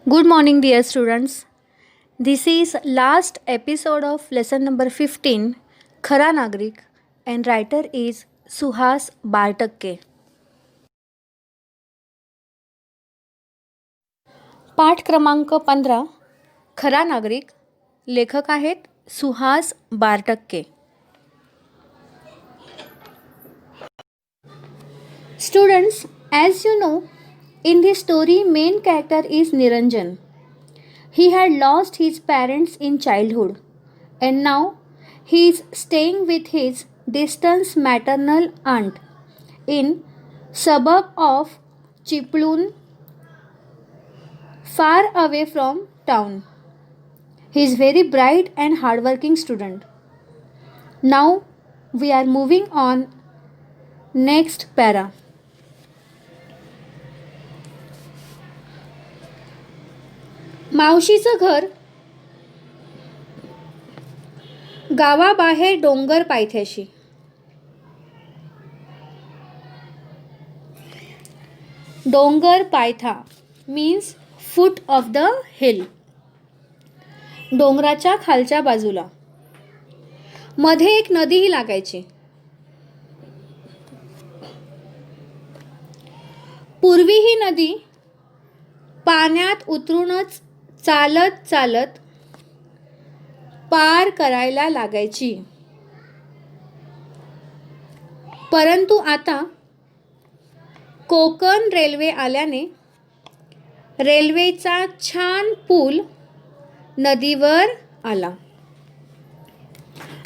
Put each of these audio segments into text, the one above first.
Good morning, dear students. This is last episode of lesson number 15, Khara Nagrik, and writer is Suhas Bartakke. पाठ क्रमांक 15, खरा नागरिक. लेखक आहेत Suhas Bartakke. Students, as you know, in this story main character is Niranjan. He had lost his parents in childhood and now he is staying with his distant maternal aunt in suburb of Chiplun, far away from town. He is very bright and hardworking student. Now we are moving on next para. मावशीचं घर गावाबाहेर डोंगर पायथ्याशी. डोंगर पायथा means foot of the hill. डोंगराच्या खालच्या बाजूला. मध्ये एक नदीही लागायची. पूर्वी ही नदी पाण्यात उतरूनच चालत चालत पार करायला लागायची. परंतु आता कोकण रेल्वे आल्याने रेल्वेचा छान पूल नदीवर आला.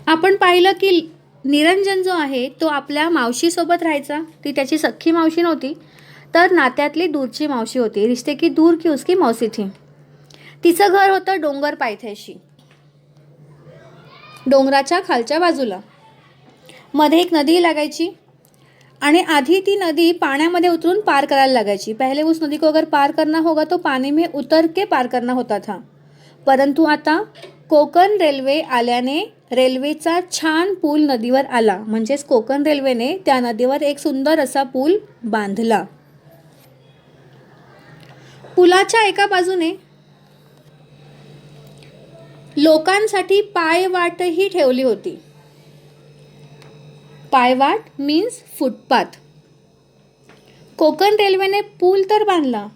आपण पाहिलं की निरंजन जो आहे तो आपल्या मावशीसोबत राहायचा. ती त्याची सख्खी मावशी नव्हती तर नात्यातली दूरची मावशी होती. रिश्ते की दूर की उसकी मौसी थी. तिचं घर होतं डोंगर पायथ्याशी, डोंगराच्या खालच्या बाजूला. मध्ये एक नदी लागायची आणि आधी ती नदी पाण्यामध्ये उतरून पार करायला लागायची. पहले उस नदी को अगर पार करना होगा तो पानी में उतर के पार करना होता था. परंतु आता कोकण रेल्वे आल्याने रेल्वेचा छान पूल नदीवर आला. म्हणजेच कोकण रेल्वेने त्या नदीवर एक सुंदर असा पूल बांधला. पुलाच्या एका बाजूने लोकांसाठी पायवाटही ठेवली होती. पायवाट मीन्स फुटपाथ. कोकण रेल्वेने पूल तर बांधला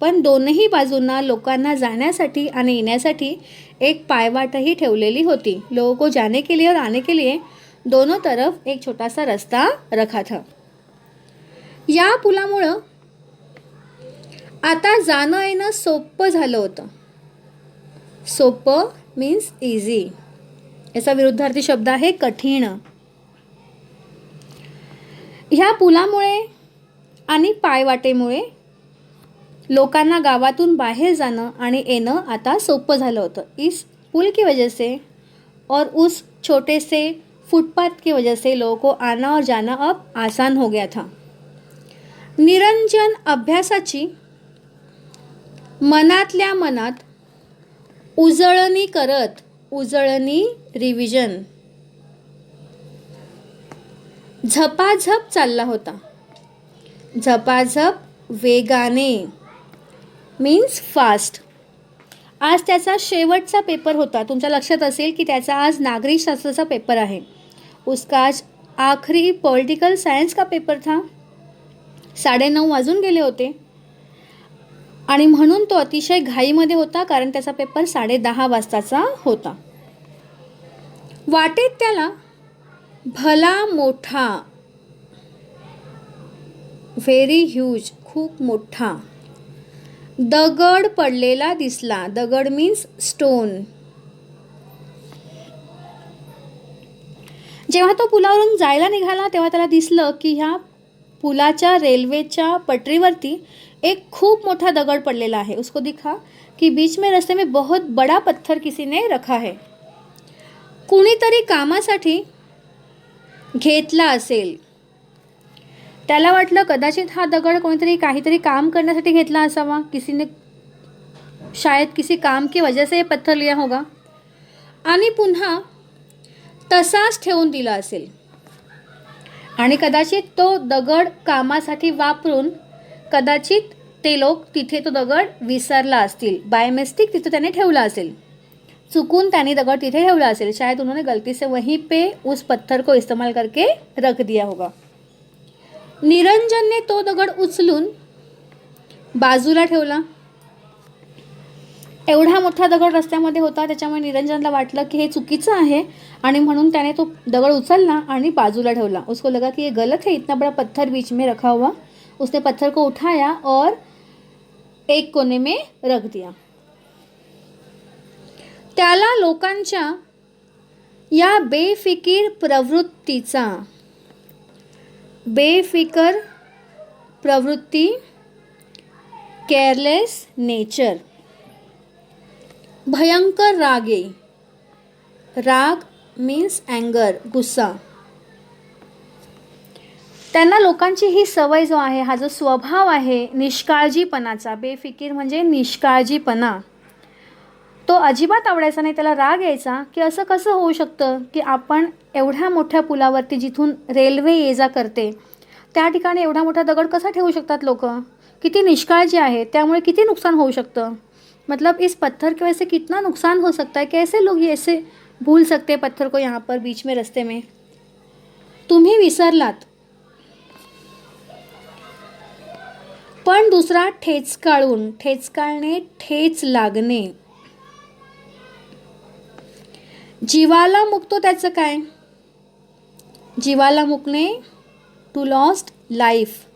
पण दोनही बाजूंना लोकांना जाण्यासाठी आणि येण्यासाठी एक पायवाटही ठेवलेली होती. लोगों को जाने के लिए और आने के लिए दोनों तरफ एक छोटा सा रास्ता रखा था. या पुलामुळं आता जाणं येणं सोपं झालं होतं. सोपं मीन्स इझी. याचा विरुद्धार्थी शब्द आहे कठीण. ह्या पुलामुळे आणि पायवाटेमुळे लोकांना गावातून बाहेर जाणं आणि येणं आता सोपं झालं होतं. इस पुल की वजह से और उस छोटे से फुटपाथ की वजह से लोगों को आना और जाना अब आसान हो गया था. निरंजन अभ्यासाची मनातल्या मनात उजळणी करत रिव्हिजन झपाझप चालला होता. झपाझप वेगाने मीन्स फास्ट. आज त्याचा शेवटचा पेपर होता. तुमच्या लक्षात असेल की त्याचा आज नागरिक शास्त्राचा पेपर आहे. उसका आज आखरी पॉलिटिकल सायन्स का पेपर था. 9:30 वाजून गेले होते आणि म्हणून तो अतिशय घाईमध्ये होता कारण त्याचा पेपर 10:30 वाजताचा होता. वाटेत त्याला भला मोठा व्हेरी ह्यूज खूप मोठा दगड पडलेला दिसला. दगड मीन्स स्टोन. जेव्हा तो पुलावरून जायला निघाला तेव्हा त्याला दिसलं की ह्या पुलाच्या रेल्वेच्या पटरीवरती एक खूप मोठा दगड पडलेला आहे. उसको दिखा कि बीच में रास्ते में बहुत बड़ा पत्थर किसी ने रखा है. कुणीतरी कामासाठी घेतला असेल. त्याला वाटलं कदाचित हा दगड कोणीतरी काहीतरी काम करण्यासाठी घेतला असावा. किसी ने शायद किसी काम की वजह से ये पत्थर लिया होगा आणि पुन्हा तसाच ठेवून दिला असेल. आणि कदाचित तो दगड कामासाठी वापरून कदाचित ते लोग तिथे तो दगड विसरला असतील, बाय मिस्टेक तिथे त्याने ठेवला असेल, चुकून त्याने दगड़ तिथे ठेवला असेल, शायद उन्होंने गलती से वहीं पे उस पत्थर को इस्तेमाल करके रख दिया होगा. निरंजनने तो दगड उचलून बाजूला ठेवला. एवढा मोठा दगड रस्त्यामध्ये होता, त्याच्यामुळे निरंजनला वाटलं की हे चुकीचं आहे आणि म्हणून त्याने तो दगड उचलला आणि बाजूला ठेवला. उसको लगा कि ये गलत है, इतना बड़ा पत्थर बीच में रखा हुआ. उसने पत्थर को उठाया और एक कोने में रख दिया. त्याला लोकांच्या या बेफिकीर प्रवृत्ती, केअरलेस नेचर, भयंकर राग येई. राग मीन्स अँगर, गुस्सा. त्यांना लोकांची ही सवय जो आहे, हा जो स्वभाव आहे निष्काळजीपणाचा, बेफिकीर म्हणजे निष्काळजीपणा, तो अजिबात आवडायचा नाही. त्याला राग यायचा की असं कसं होऊ शकतं की आपण एवढ्या मोठ्या पुलावरती जिथून रेल्वे ये जा करते त्या ठिकाणी एवढा मोठा दगड कसा ठेवू शकतात लोक, किती निष्काळजी आहे, त्यामुळे किती नुकसान होऊ शकतं. मतलब इस पत्थर की वजह से कितना नुकसान हो सकता है, कैसे लोग ये ऐसे भूल सकते हैं पत्थर को यहाँ पर बीच में रस्ते में. तुम्ही विसरलात, पण दुसरा ठेचकाळून, ठेचकाळणे ठेच लागणे. जीवाला मुकतो त्याचं काय, जीवाला मुकणे टू लॉस्ट लाईफ,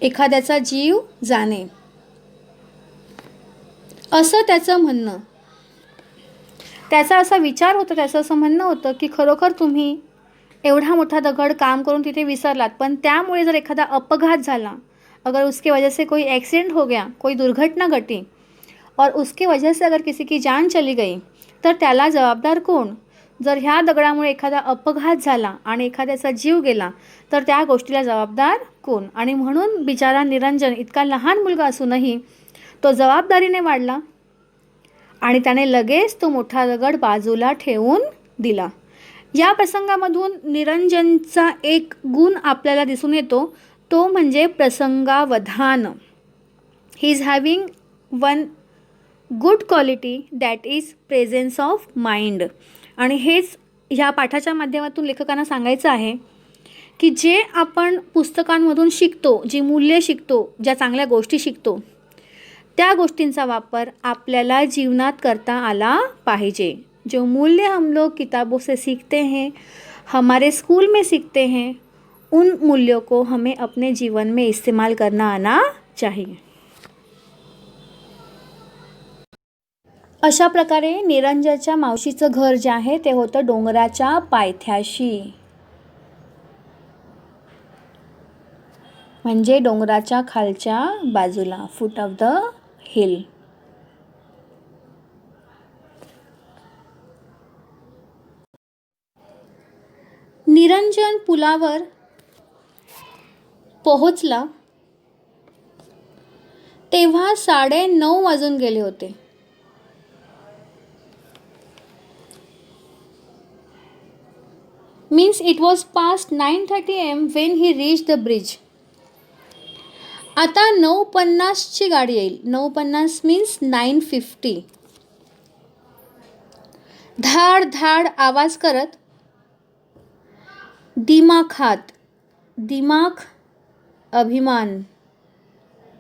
एखाद्याचा जीव जाणे, असं त्याचं म्हणणं. त्याचा असा विचार होता, त्याचं असं म्हणणं होतं की खरोखर तुम्ही एवढा मोठा दगड काम करून तिथे विसरलात, पण त्यामुळे जर एखादा अपघात झाला, अगर उसके वजह से कोई एक्सीडेंट हो गया, कोई दुर्घटना घटी और उसके वजह से अगर किसी की जान चली गई, तर त्याला जबाबदार कोण. जर ह्या दगडामुळे एखादा अपघात झाला आणि एखाद्याचा जीव गेला तर त्या गोष्टीला जबाबदार कोण. आणि म्हणून बिचारा निरंजन, इतका लहान मुलगा असूनही तो जबाबदारीने वाढला आणि त्याने लगेच तो मोठा दगड बाजूला ठेवून दिला. या प्रसंगामधून निरंजनचा एक गुण आपल्याला दिसून येतो, तो म्हणजे प्रसंगावधान. He is having one good quality, that is presence of mind. आणि हेच ह्या पाठाच्या माध्यमातून लेखकांना सांगायचं आहे की जे आपण पुस्तकांमधून शिकतो, जी मूल्ये शिकतो, ज्या चांगल्या गोष्टी शिकतो, त्या गोष्टींचा वापर आपल्याला जीवनात करता आला पाहिजे. जो मूल्य हम लोग किताबों से सीखते हैं, हमारे स्कूल में सीखते हैं, उन मूल्यों को हमें अपने जीवन में इस्तेमाल करना आना चाहिए. अशा प्रकारे निरंजनच्या मावशीचं घर जे आहे ते होतं डोंगराच्या पायथ्याशी, म्हणजे डोंगराच्या खालच्या बाजूला, फूट ऑफ द हिल. निरंजन पुलावर पोहोचला तेव्हा 9:30 वाजून गेले होते. Means it was past 9:30 AM when he reached the bridge. आता 9:50ची गाडी येईल. 9:50 मीन्स 9:50. धाड धाड आवाज करत, दिमाखात, दिमाख अभिमान,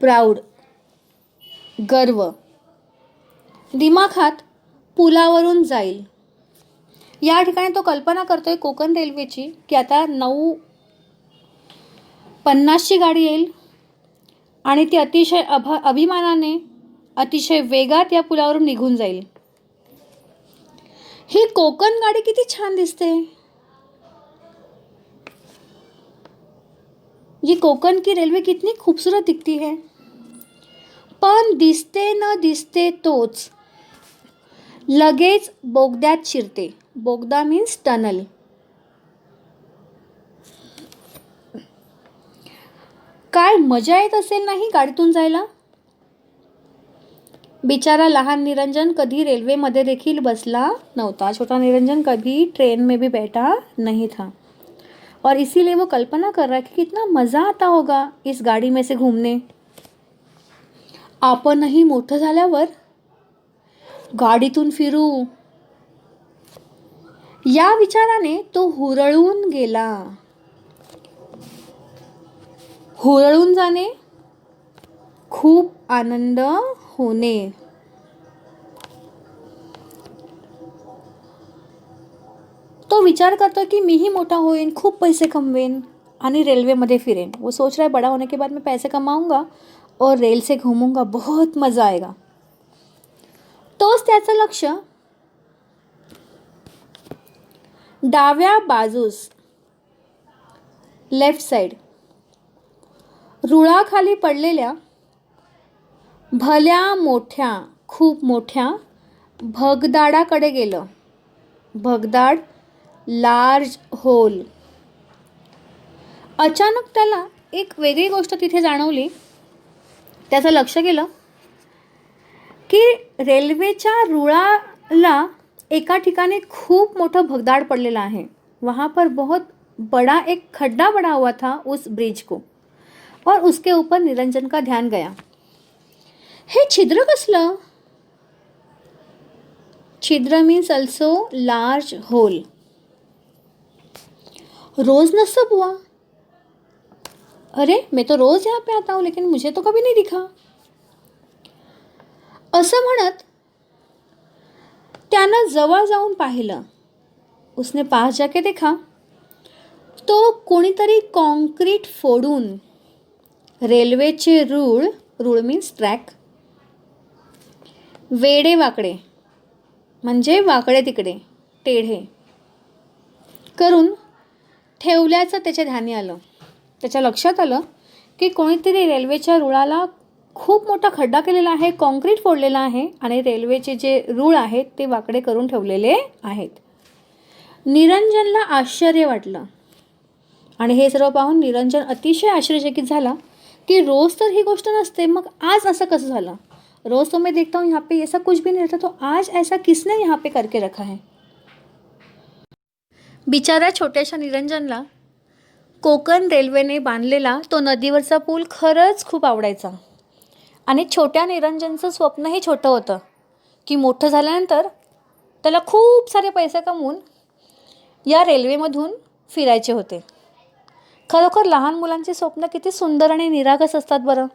प्राऊड, गर्व, दिमाखात पुलावरून जाईल. या ठिकाणी तो कल्पना करतोय कोकण रेल्वेची की आता 9:50ची गाडी येईल आणि ती अतिशय अभिमानाने, अतिशय वेगात या पुलावरून निघून जाईल. ही कोकण गाडी किती छान दिसते. ये कोकण की रेल्वे कितनी खूबसूरत दिखती है. पण दिसते न दिसते तोच लगेच बोगद्यात शिरते. बोगदा मीन्स टनल. काय मजा येत असेल नाही गाडीतून जायला. बिचारा लहान निरंजन कधी रेल्वेमध्ये देखील बसला नव्हता. छोटा निरंजन कभी ट्रेन में भी बैठा नहीं था और इसीलिए वो कल्पना कर रहा है कि कितना मज़ा आता होगा इस गाड़ी में से घूमने. आपणही मोठं झाल्यावर गाडीतून फिरू, या विचाराने तो हुरळून गेला. हुरळून जाणे, खूप आनंद होणे. तो विचार करतो की मीही मोठा होईन, खूप पैसे कमवेन आणि रेल्वेमध्ये फिरेन. वो सोच रहा है बड़ा होने के बाद मैं पैसे कमाऊंगा और रेल से घूमूंगा, बहुत मज़ा आएगा. तोच त्याचं लक्ष डाव्या बाजूस, लेफ्ट साइड, रुळाखाली पडलेल्या भल्या मोठ्या, खूप मोठ्या भगदाडाकडे गेलं. भगदाड, लार्ज होल. अचानक त्याला एक वेगळी गोष्ट तिथे जाणवली. त्याचं लक्ष गेलं की रेल्वेच्या रुळाला एका ठिकाणी खूप मोठं भगदाड पडलेलं आहे. वहाँ पर बहुत बड़ा एक खड्डा पड़ा हुआ था उस ब्रिज को, और उसके ऊपर निरंजन का ध्यान गया. हे छिद्र कसलं? छिद्र मीन्स ऑल्सो लार्ज होल. रोज नसब हुआ. अरे मैं तो रोज यहाँ पे आता हूँ, लेकिन मुझे तो कभी नहीं दिखा. असं म्हणत त्यानं जवळ जाऊन पाहिलं. उसने पास जाके देखा तो कोणीतरी कॉन्क्रीट फोडून रेल्वेचे रूळ, रूळ मीन्स ट्रॅक, वेडे वाकडे म्हणजे वाकडे तिकडे टेढे करून ठेवल्याचं त्याच्या ध्यानी आलं. त्याच्या लक्षात आलं की कोणीतरी रेल्वेच्या रुळाला खूप मोठा खड्डा केलेला आहे, कॉन्क्रीट फोडलेला आहे आणि रेल्वेचे जे रूळ आहेत ते वाकडे करून ठेवलेले आहेत. निरंजनला आश्चर्य वाटलं आणि हे सर्व पाहून निरंजन अतिशय आश्चर्यचकित झाला की रोज तर ही गोष्ट नसते, मग आज असं कसं झालं? रोज तो मैं देखता हूँ यहाँ पे ऐसा कुछ भी नहीं रहता, तो आज ऐसा किसने यहाँ पे करके रखा है? बिचाऱ्या छोट्याशा निरंजनला कोकण रेल्वेने बांधलेला तो नदीवरचा पूल खरंच खूप आवडायचा. आणि छोट्या निरंजनचं स्वप्नही छोटं होतं की मोठं झाल्यानंतर त्याला खूप सारे पैसे कमवून या रेल्वेमधून फिरायचे होते. खरोखर लहान मुलांची स्वप्न किती सुंदर आणि निरागस असतात बरं.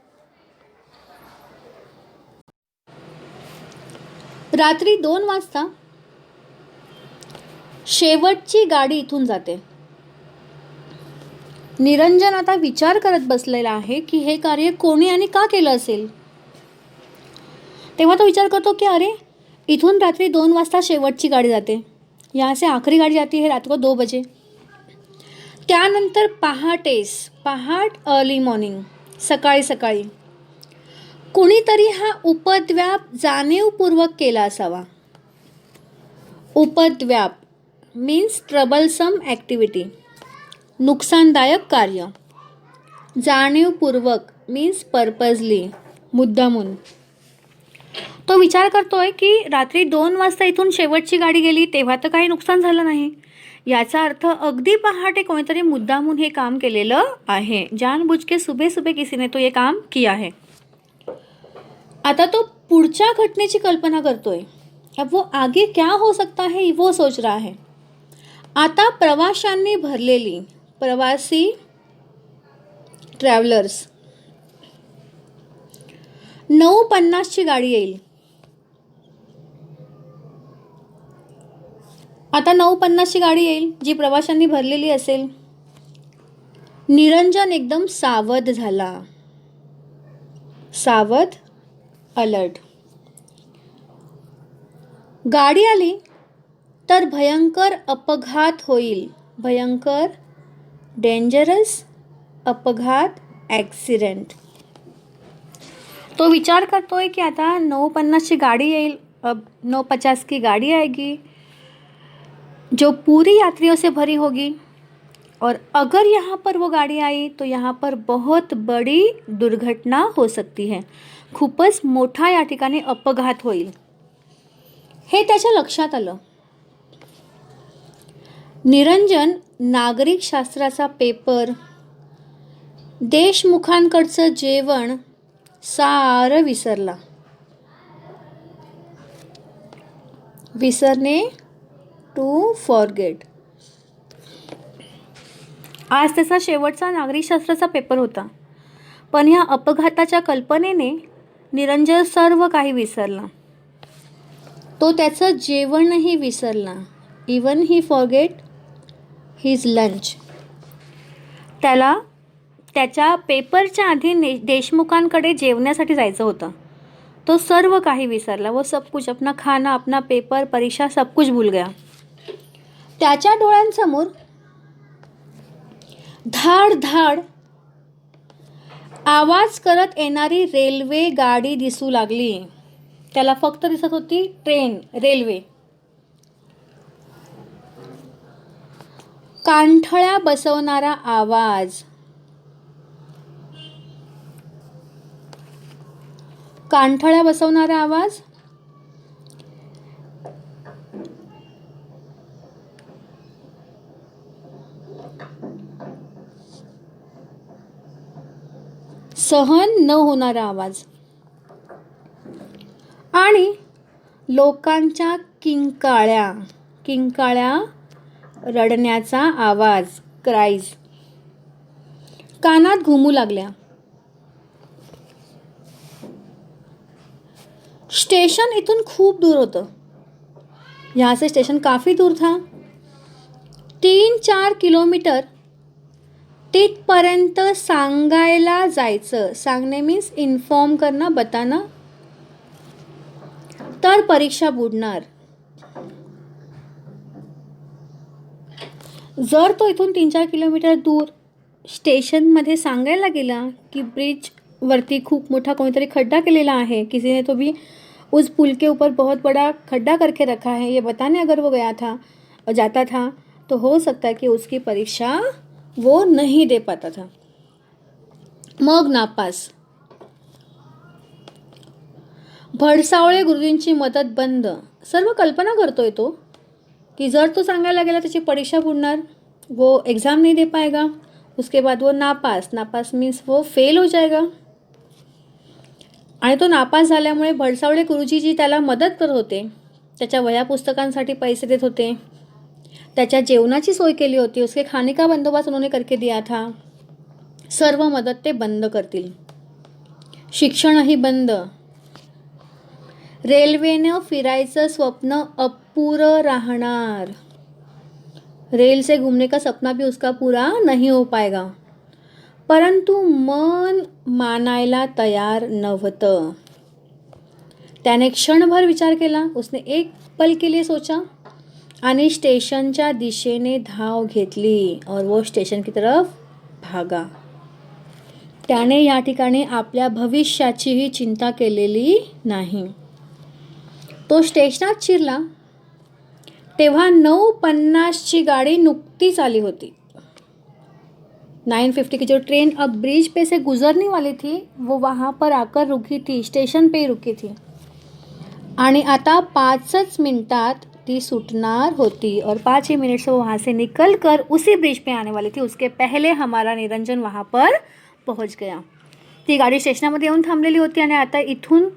रात्री 2 वाजता शेवटची गाडी इथून जाते. निरंजन आता विचार करत बसलेला आहे की हे कार्य कोणी आणि का केलं असेल. तेव्हा तो विचार करतो की अरे इथून रात्री 2 वाजता शेवटची गाडी जाते, यहाँ से आखरी गाड़ी जाती है रात को 2 बजे. त्यानंतर पहाट अर्ली मॉर्निंग, सकाळी सकाळी कुणीतरी हा उपद्व्याप जाणीवपूर्वक केला असावा. उपद्व्याप मीन्स ट्रबलसम ॲक्टिव्हिटी, नुकसानदायक कार्य. जाणीवपूर्वक मीन्स पर्पजली, मुद्दामून. तो विचार करतोय की रात्री 2 वाजता इथून शेवटची गाडी गेली तेव्हा तर काही नुकसान झालं नाही. याचा अर्थ अगदी पहाटे कोणीतरी मुद्दामून हे काम केलेलं आहे. जानबूझ के सुबह सुबह किसी ने तो ये काम किया है. आता तो पुढच्या घटनेची कल्पना करतोय. अब वो आगे क्या हो सकता है वो सोच रहा है. आता प्रवाशांनी भरलेली, प्रवासी ट्रॅव्हलर्स, 9:50 ची गाडी येईल. आता 9:50 ची गाडी येईल जी प्रवाशांनी भरलेली असेल. निरंजन एकदम सावध झाला. सावध, अलर्ट. गाडी आली तर भयंकर अपघात होईल. भयंकर, डेंजरस, अपघात, ॲक्सिडेंट. तो विचार करतोय कि आता 9:50 की गाड़ी येईल. अब 9:50 की गाड़ी आएगी जो पूरी यात्रियों से भरी होगी, और अगर यहाँ पर वो गाड़ी आई तो यहाँ पर बहुत बड़ी दुर्घटना हो सकती है. खूपच मोठा या ठिकाणी अपघात होईल हे त्याच्या लक्षात आलं. निरंजन नागरिक शास्त्राचा पेपर, देशमुखांकडचं जेवण सारं विसरला. विसरणे, टू फॉरगेट. आज त्याचा शेवटचा नागरिकशास्त्राचा पेपर होता, पण ह्या अपघाताच्या कल्पनेने निरंजन सर्व काही विसरला. तो त्याचं जेवणही विसरला. Even he forget his lunch. त्याला त्याच्या पेपरच्या आधी देशमुखांकडे जेवण्यासाठी जायचं होतं. तो सर्व काही विसरला. वो सब कुछ, अपना खाना, अपना पेपर, परीक्षा, सब कुछ भूल गया. त्याच्या डोळ्यांसमोर धाड धाड आवाज करत येणारी रेल्वे गाडी दिसू लागली. त्याला फक्त दिसत होती ट्रेन, रेल्वे. कानठळ्या बसवणारा आवाज, कानठळ्या बसवणारा आवाज, सहन न होणारा आवाज आणि लोकांच्या किंकाळ्या किंकाळ्या रडण्याचा आवाज, क्राईज, कानात घुमू लागल्या. स्टेशन इथून खूप दूर होतं. यहाँ से स्टेशन काफ़ी दूर था. 3-4 किलोमीटर तिथपर्यंत सांगायला जायचं. सांगणे मीन्स इन्फॉर्म करणं, बताना. तर परीक्षा बुडणार. जर तो इथून 3-4 किलोमीटर दूर स्टेशनमध्ये सांगायला गेला की ब्रिजवरती खूप मोठा कोणीतरी खड्डा केलेला आहे, किसी ने तो भी उस पुल के ऊपर बहुत बड़ा खड्डा करके रखा है, ये बताने अगर वो गया था और जाता था तो हो सकता है कि उसकी परीक्षा वो नहीं दे पाता था. मग नापास. भडसावळे गुरुजींची मदत बंद. सर्व कल्पना करतोय तो कि जर तो सांगायला गेला त्याची परीक्षा बुडणार, वो एग्ज़ाम नहीं दे पाएगा, उसके बाद वो नापास. नापास मीन्स वो फेल हो जाएगा. आणि तो नापास झाल्यामुळे भडसावळे गुरुजी जी त्याला मदत करत होते, त्याच्या वह्या पुस्तकांसाठी पैसे देत होते, त्याच्या जेवणाची सोय केली होती, उसके खाने का बंदोबस्त उन्होंने करके दिया था, सर्व मदत ते बंद करतील. शिक्षणही बंद. रेल्वेनं फिरायचं स्वप्न अपुरं राहणार. रेल से घूमने का सपना भी उसका पूरा नहीं हो पाएगा. परंतु मन मानायला तयार नव्हतं. त्याने क्षणभर विचार केला. उसने एक पल के लिए सोचा आणि स्टेशनच्या दिशेने धाव घेतली. और वो स्टेशन की तरफ भागा. त्याने या ठिकाणी आपल्या भविष्याचीही चिंता केलेली नाही. तो स्टेशनात शिरला तेव्हा 9:50ची गाडी नुकतीच आली होती. 9:50 की जो ट्रेन अब ब्रिज पे से गुजरने वाली थी वो वहाँ पर आकर रुकी थी, स्टेशन पे ही रुकी थी. आणि आता 5च मिनटात ती सुटणार होती. और 5 ही मिनट से वो वहाँ से निकल कर उसी ब्रिज पे आने वाली थी. उसके पहले हमारा निरंजन वहाँ पर पहुँच गया. ती गाडी स्टेशनामध्ये येऊन थांबलेली होती आणि आता इथून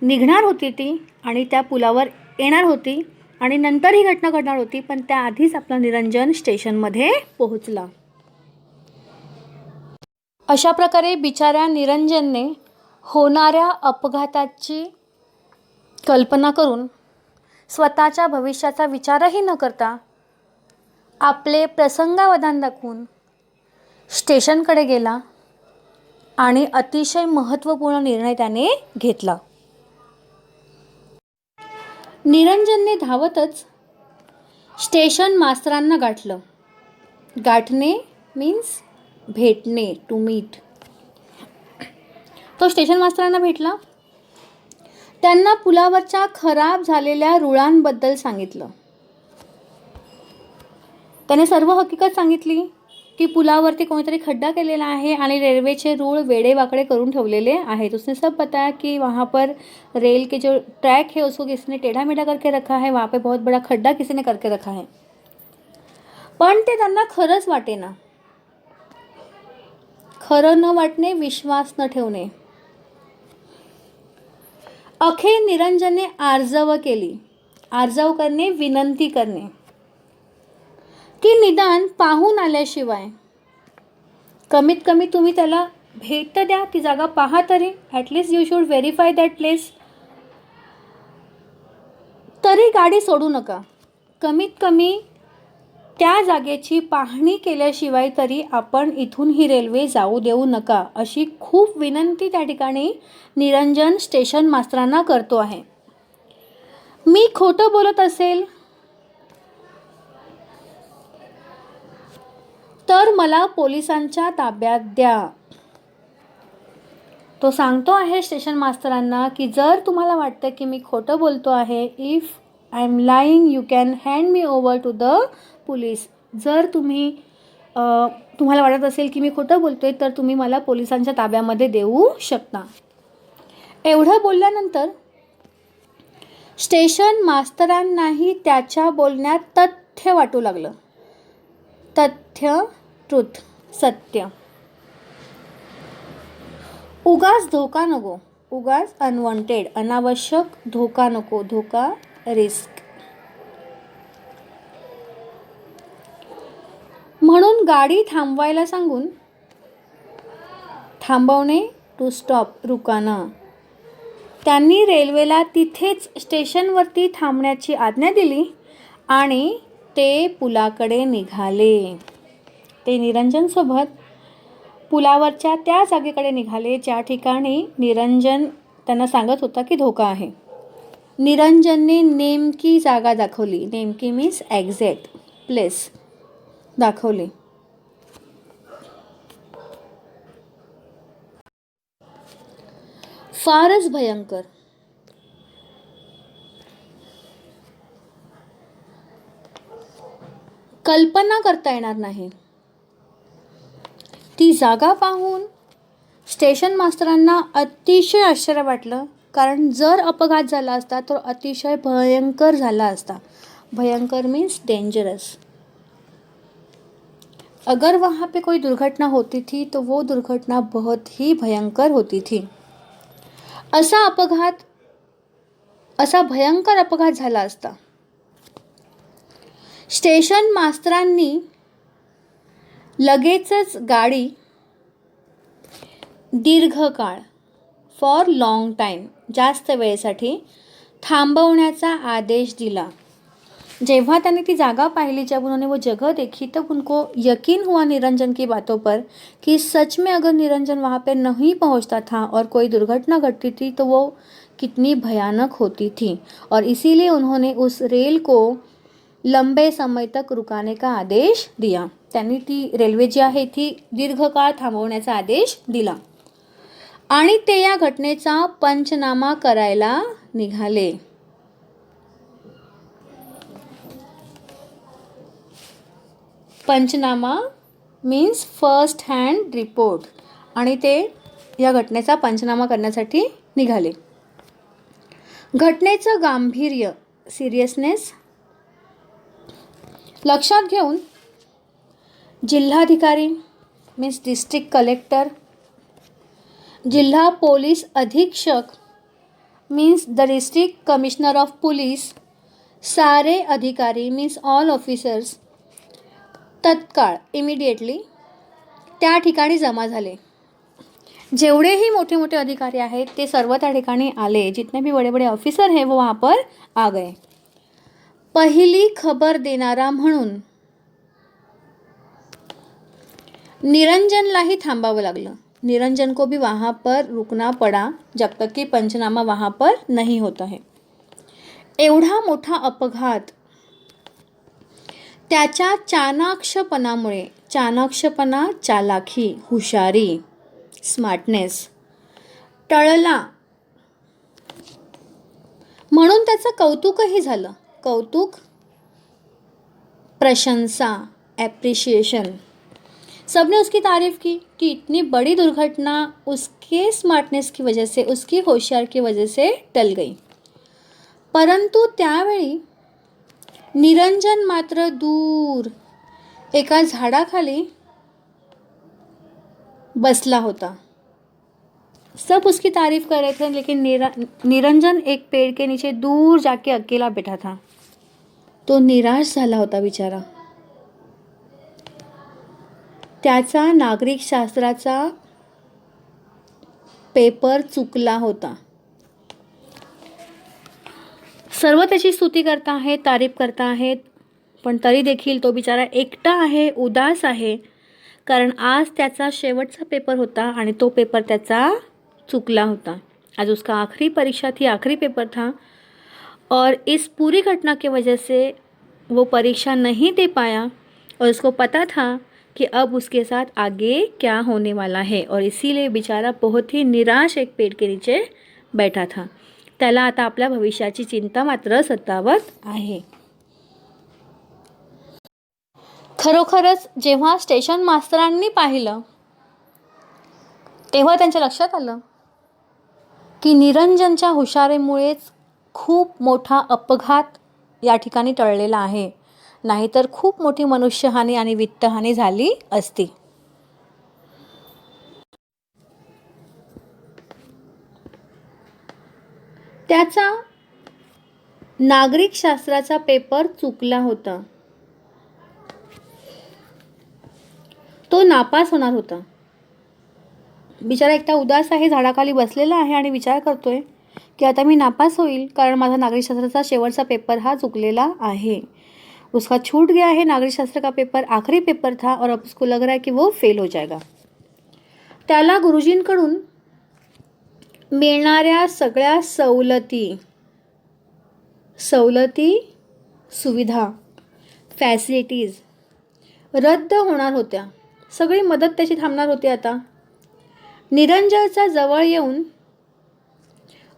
निघणार होती ती आणि त्या पुलावर येणार होती आणि नंतर ही घटना घडणार होती. पण त्याआधीच आपला निरंजन स्टेशनमध्ये पोहोचला. अशा प्रकारे बिचाऱ्या निरंजनने होणाऱ्या अपघाताची कल्पना करून स्वतःच्या भविष्याचा विचारही न करता आपले प्रसंगावधान दाखवून स्टेशनकडे गेला आणि अतिशय महत्त्वपूर्ण निर्णय त्याने घेतला. निरंजनने धावतच स्टेशन मास्तरांना गाठलं. गाठणे मीन्स भेटणे, टू मीट. तो स्टेशन मास्तरांना भेटला. त्यांना पुलावरच्या खराब झालेल्या रुळांबद्दल सांगितलं. त्याने सर्व हकीकत सांगितली की पुलावरती कोणीतरी खड्डा केलेला आहे आणि रेल्वेचे रूळ वेडेवाकडे करून ठेवलेले आहेत. उसने सब बताया कि वहाँ पर रेल के जो ट्रैक है उसको किसी ने टेढ़ा मेढ़ा करके रखा है, वहाँ पे बहुत बड़ा खड्डा किसी ने करके रखा है. पण ते त्यांना खरंच वाटेना. खरं न वाटणे, विश्वास न ठेवणे. अखेर निरंजनने आर्जव केली. आर्जव करणे, विनंती करणे, की निदान पाहून आल्याशिवाय कमीत कमी तुम्ही त्याला भेट तर द्या, ती जागा पहा तरी. At least you should verify that place. तरी गाडी सोडू नका. कमीत कमी त्या जागेची पाहणी केल्याशिवाय तरी आपण इथून ही रेल्वे जाऊ देऊ नका, अशी खूप विनंती त्या ठिकाणी निरंजन स्टेशन मास्तरांना करतो आहे. मी खोटं बोलत असेल तर मला पोलिसांच्या ताब्यात द्या. तो सांगतो आहे स्टेशन मास्तरांना की जर तुम्हाला वाटतं की मी खोटं बोलतो आहे, if I am lying you can hand me over to the police. जर तुम्हाला वाटत असेल की मी खोटं बोलतोय तर तुम्ही मला पोलिसांच्या ताब्यामध्ये देऊ शकता. एवढं बोलल्यानंतर स्टेशन मास्तरांनाही त्याच्या बोलण्यात तथ्य वाटू लागलं. तथ्य, ट्रुथ, सत्य. उगाच धोका नको, उगाच अनवॉन्टेड, अनावश्यक धोका नको, धोका, रिस्क. म्हणून गाडी थांबवायला सांगून, थांबवणे, टू स्टॉप, रुकाना. त्यांनी रेल्वेला तिथेच स्टेशनवरती थांबण्याची आज्ञा दिली आणि ते पुलाकडे निघाले. ते निरंजनसोबत पुलावरच्या त्या जागेकडे निघाले ज्या ठिकाणी निरंजन त्यांना सांगत होता की धोका आहे. निरंजनने नेमकी जागा दाखवली. नेमकी मीन्स एक्झॅक्ट प्लेस दाखवली. फारच भयंकर. कल्पना करता येणार नाही. ती जागा पाहून स्टेशन मास्तरांना अतिशय आश्चर्य वाटलं, कारण जर अपघात झाला असता तर अतिशय भयंकर झाला असता. भयंकर मीन्स डेंजरस. अगर वहाँ पे कोई दुर्घटना होती थी तो वो दुर्घटना बहुत ही भयंकर होती थी. असा भयंकर अपघात झाला असता. स्टेशन मास्तरांनी लगेचच गाडी दीर्घकाळ, फॉर लॉन्ग टाइम, जास्त वेळेसाठी थांबवण्याचा आदेश दिला. जेव्हा त्याने ती जागा पाहिली, जब उन्होंने वो जगह देखी, तब उनको यकीन हुआ निरंजन की बातों पर कि सच में अगर निरंजन वहाँ पे नहीं पहुँचता था और कोई दुर्घटना घटती थी तो वो कितनी भयानक होती थी. और इसीलिए उन्होंने उस रेल को लंबे समय तक रुकाने का आदेश दिया. त्यांनी ती रेल्वे जी आहे ती दीर्घकाळ थांबवण्याचा आदेश दिला आणि ते या घटनेचा पंचनामा करायला निघाले. पंचनामा मीन्स फर्स्ट हँड रिपोर्ट. आणि ते या घटनेचा पंचनामा करण्यासाठी निघाले. घटनेचं गांभीर्य, सिरियसनेस लक्षात घेऊन जिल्हाधिकारी मीन्स डिस्ट्रिक्ट कलेक्टर, जिल्हा पोलीस अधीक्षक means the district commissioner of police, सारे अधिकारी मीन्स ऑल ऑफिसर्स तत्काळ, इमिडिएटली त्या ठिकाणी जमा झाले. जेवढेही मोठे मोठे अधिकारी आहेत ते सर्व त्या ठिकाणी आले. जितने भी बड़े बड़े ऑफिसर हैं वो वहाँ पर आ गए. पहिली खबर देणारा म्हणून निरंजनलाही थांबावं लागलं. निरंजन को भी वहाँ पर रुकना पड़ा जब तक कि पंचनामा वहाँ पर नहीं होता है. एवढा मोठा अपघात त्याच्या चाणाक्षपणामुळे, चाणाक्षपणा, चालाखी, हुशारी, स्मार्टनेस टळला. म्हणून त्याचं कौतुकही झालं. कौतुक, प्रशंसा, एप्रिशिएशन. सबने उसकी तारीफ़ की कि इतनी बड़ी दुर्घटना उसके स्मार्टनेस की वजह से, उसकी होशियार की वजह से टल गई. परंतु त्यावेळी निरंजन मात्र दूर एका झाडाखाली बसला होता. सब उसकी तारीफ कर रहे थे, लेकिन निरंजन एक पेड़ के नीचे दूर जाके अकेला बैठा था. तो निराश झाला होता बिचारा. त्याचा नागरिकशास्त्राचा पेपर चुकला होता. सर्व त्याची स्तुती करत आहेत, तारीफ करत आहेत, पण तरी देखील तो बिचारा एकटा आहे, उदास आहे, कारण आज त्याचा शेवटचा पेपर होता आणि तो पेपर त्याचा चुकला होता. आज उसका आखिरी परीक्षा थी, आखिरी पेपर था, और इस पूरी घटना की वजह से वो परीक्षा नहीं दे पाया और उसको पता था कि अब उसके साथ आगे क्या होने वाला है, और इसीलिए बेचारा बहुत ही निराश एक पेड़ के नीचे बैठा था. त्याला आता आपल्या भविष्याची चिंता मात्र सतावत आहे. खरोखरच जेव्हा स्टेशन मास्तरांनी पाहिलं तेव्हा त्यांच्या लक्षात आलं की निरंजनच्या हुशारीमुळेच खूप मोठा अपघात या ठिकाणी टळलेला आहे, नाहीतर खूप मोठी मनुष्यहानी आणि वित्तहानी झाली असती. त्याचा नागरिकशास्त्राचा पेपर चुकला होता. तो नापास होणार होता. बिचारा एकटा उदास आहे, झाडाखाली बसलेला आहे आणि विचार करतोय कि आता मी नापास होईल, कारण माझा नागरिकशास्त्राचा शेवटचा पेपर हा चुकलेला आहे. उसका छूट गया है, नागरिकशास्त्र का पेपर आखिरी पेपर था और अब उसको लग रहा है कि वो फेल हो जाएगा. त्याला गुरुजींकडून मिळणाऱ्या सगळ्या सवलती, सुविधा, फॅसिलिटीज रद्द होणार होत्या. सगळी मदत त्याची थांबणार होती. आता निरंजनच्या जवळ येऊन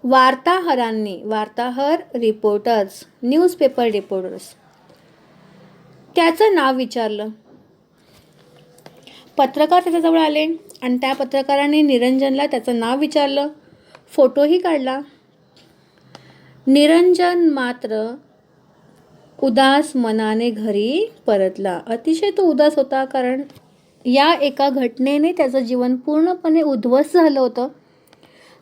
वार्ताहर, रिपोर्टर्स, न्यूजपेपर रिपोर्टर्स त्याचं नाव विचारलं. पत्रकार त्याच्याजवळ आले आणि त्या पत्रकारांनी निरंजनला त्याचं नाव विचारलं, फोटोही काढला. निरंजन मात्र उदास मनाने घरी परतला. अतिशय तो उदास होता, कारण या एका घटनेने त्याचं जीवन पूर्णपणे उद्ध्वस्त झालं होतं.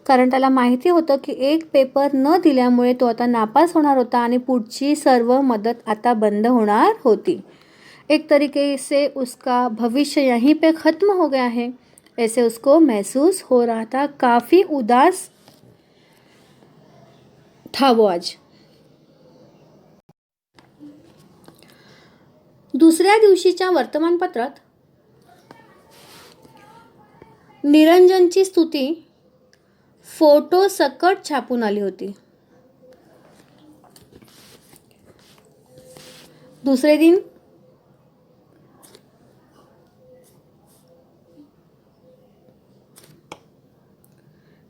कारण त्याला माहिती होतं की एक पेपर न दिल्यामुळे तो आता नापास होणार होता आणि पुढची सर्व मदत आता बंद होणार होती. एक तरीके से उसका भविष्य यहीं पे ख़त्म हो गया है, ऐसे उसको महसूस हो रहा था. काफ़ी उदास था वो आज. दुसऱ्या दिवशीच्या वर्तमानपत्रात निरंजनची स्तुती फोटो सकट छापून आली होती. दूसरे दिन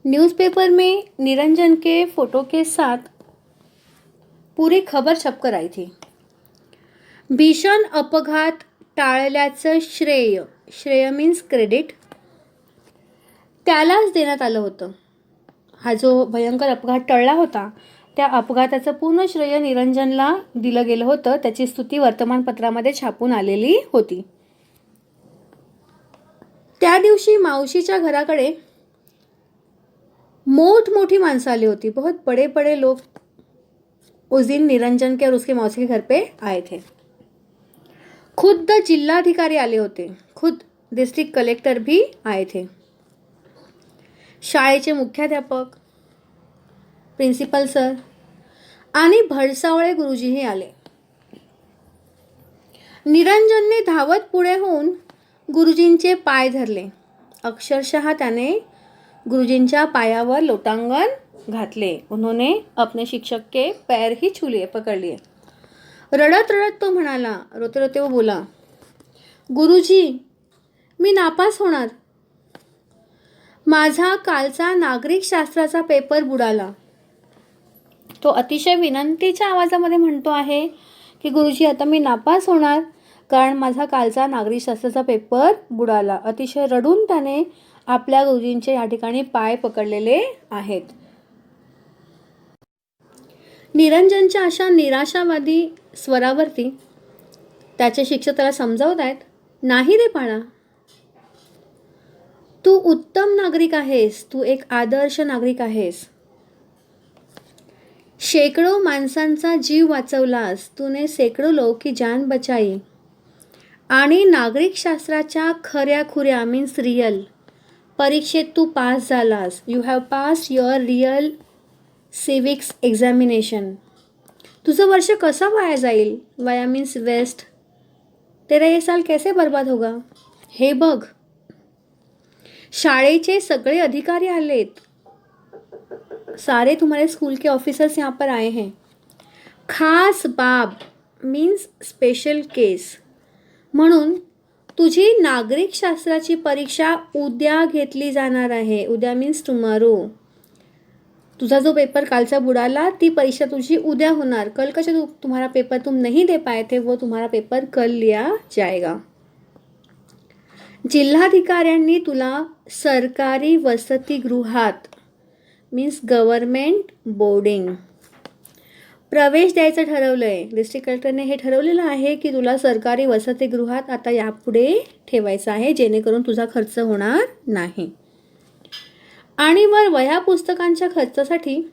न्यूज़पेपर में निरंजन के फोटो के साथ पूरी खबर छपकर आई थी. भीषण अपघात टाळल्याचं श्रेय मीन्स क्रेडिट त्यालाच देण्यात आलं होतं. हा जो भयंकर अपघात टळला होता, त्या अपघाताचं पूर्ण श्रेय निरंजनला दिलं गेलं होतं. त्याची स्तुती वर्तमानपत्रामध्ये छापून आलेली होती. त्या दिवशी मावशीच्या घराकडे मोठी माणसं आली होती. बहुत बड़े बड़े लोग उस दिन निरंजन के और उसके मौसी के घर पे आए थे. खुद जिल्हाधिकारी आले होते, खुद डिस्ट्रिक्ट कलेक्टर भी आए थे. शाळेचे मुख्याध्यापक, प्रिन्सिपल सर आणि भडसावळे गुरुजीही आले. निरंजनने धावत पुढे होऊन गुरुजींचे पाय धरले. अक्षरशः त्याने गुरुजींच्या पायावर लोटांगण घातले. उन्होंने अपने शिक्षक के पैर ही छू लिए, पकड़ लिए. रडत तो म्हणाला, रोते वो बोला, गुरुजी मी नापास होणार. माझा कालचा नागरिकशास्त्राचा पेपर बुडाला. तो अतिशय विनंतीच्या आवाजामध्ये म्हणतो आहे की गुरुजी आता मी नापास होणार, कारण माझा कालचा नागरिकशास्त्राचा पेपर बुडाला. अतिशय रडून त्याने आपल्या गुरुजींचे या ठिकाणी पाय पकडलेले आहेत. निरंजनच्या अशा निराशावादी स्वरावरती त्याचे शिक्षक त्याला समजावत आहेत, नाही रे बाळा, तू उत्तम नागरिक आहेस, तू एक आदर्श नागरिक आहेस. शेकडो माणसांचा जीव वाचवलास, तूने शेकडो लोक की जान बचाई. आणि नागरिकशास्त्राच्या खऱ्याखुऱ्या मीन्स रियल परीक्षेत तू पास झालास. You have pass your real civics examination. तुझं वर्ष कसं वाया जाईल? वाया मीन्स वेस्ट. तेरा ये साल कैसे बर्बाद होगा? हे बघ, शाळेचे सगळे अधिकारी आलेत. सारे तुम्हारे स्कूल के ऑफिसर्स यहाँ पर आए हैं. खास बाब मीन्स स्पेशल केस. म्हणून तुझी नागरिकशास्त्राची परीक्षा उद्या घेतली जाणार आहे. उद्या मीन्स टुमारो. तुझा जो पेपर कालचा बुडाला, ती परीक्षा तुझी उद्या होणार. कल का जो तुम्हारा पेपर तुम नहीं दे पाए थे, वो तुम्हारा पेपर कल लिया जाएगा. जिल्हाधिकाऱ्यांनी तुला सरकारी वसतिगृहात मीन्स गव्हर्मेंट बोर्डिंग प्रवेश द्यायचं ठरवलंय. डिस्ट्रिक्ट कलेक्टरने हे ठरवलेलं आहे की तुला सरकारी वसतिगृहात आता यापुढे ठेवायचं आहे, जेणेकरून तुझा खर्च होणार नाही. आणि वर वह्या पुस्तकांच्या खर्चासाठी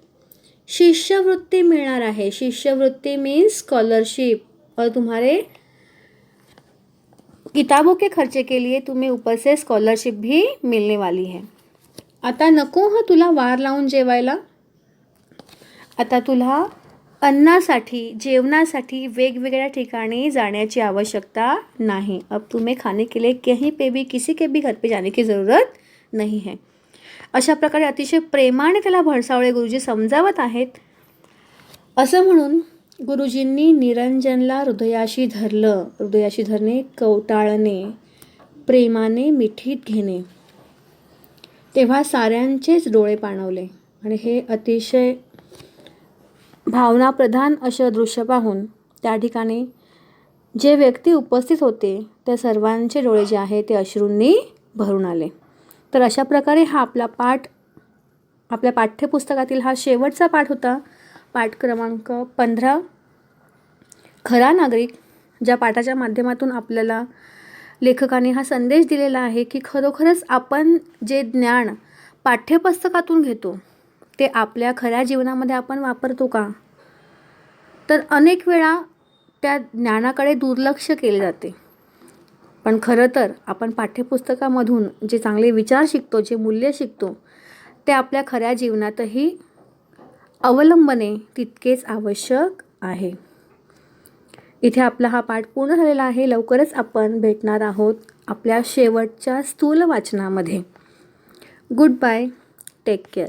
शिष्यवृत्ती मिळणार आहे. शिष्यवृत्ती मीन्स स्कॉलरशिप. और तुम्हारे किताबों के खर्चे के लिए तुम्हें ऊपर से स्कॉलरशिप भी मिलने वाली है. आता नको हं तुला वार लावून जेवायला. आता तुला अन्नासाठी, जेवणासाठी वेगवेगळ्या ठिकाणी जाण्याची आवश्यकता नाही. अब तुम्हें खाने के लिए कहीं पे भी किसी के भी घर पे जाने की ज़रूरत नहीं है. अशा प्रकारे अतिशय प्रेमाने त्याला भडसावळे गुरुजी समजावत आहेत. असं म्हणून गुरुजींनी निरंजनला हृदयाशी धरलं. हृदयाशी धरणे, कवटाळणे, प्रेमाने मिठीत घेणे. तेव्हा साऱ्यांचेच डोळे पाणावले आणि हे अतिशय भावनाप्रधान असं दृश्य पाहून त्या ठिकाणी जे व्यक्ती उपस्थित होते त्या सर्वांचे डोळे जे आहे ते अश्रूंनी भरून आले. तर अशा प्रकारे हा आपला पाठ, आपल्या पाठ्यपुस्तकातील हा शेवटचा पाठ होता. पाठ क्रमांक 15 खरा नागरिक. ज्या पाठाच्या माध्यमातून आपल्याला लेखकाने हा संदेश दिलेला आहे की खरोखरच आपण जे ज्ञान पाठ्यपुस्तकातून घेतो ते आपल्या खऱ्या जीवनामध्ये आपण वापरतो का? तर अनेक वेळा त्या ज्ञानाकडे दुर्लक्ष केले जाते. पण खरं तर आपण पाठ्यपुस्तकामधून जे चांगले विचार शिकतो, जे मूल्य शिकतो, ते आपल्या खऱ्या जीवनातही अवलंबणे तितकेच आवश्यक आहे. इथे आपला हा पाठ पूर्ण झालेला आहे. लवकरच आपण भेटणार आहोत आपल्या शेवटच्या स्थूल वाचनामध्ये. Goodbye. Take care.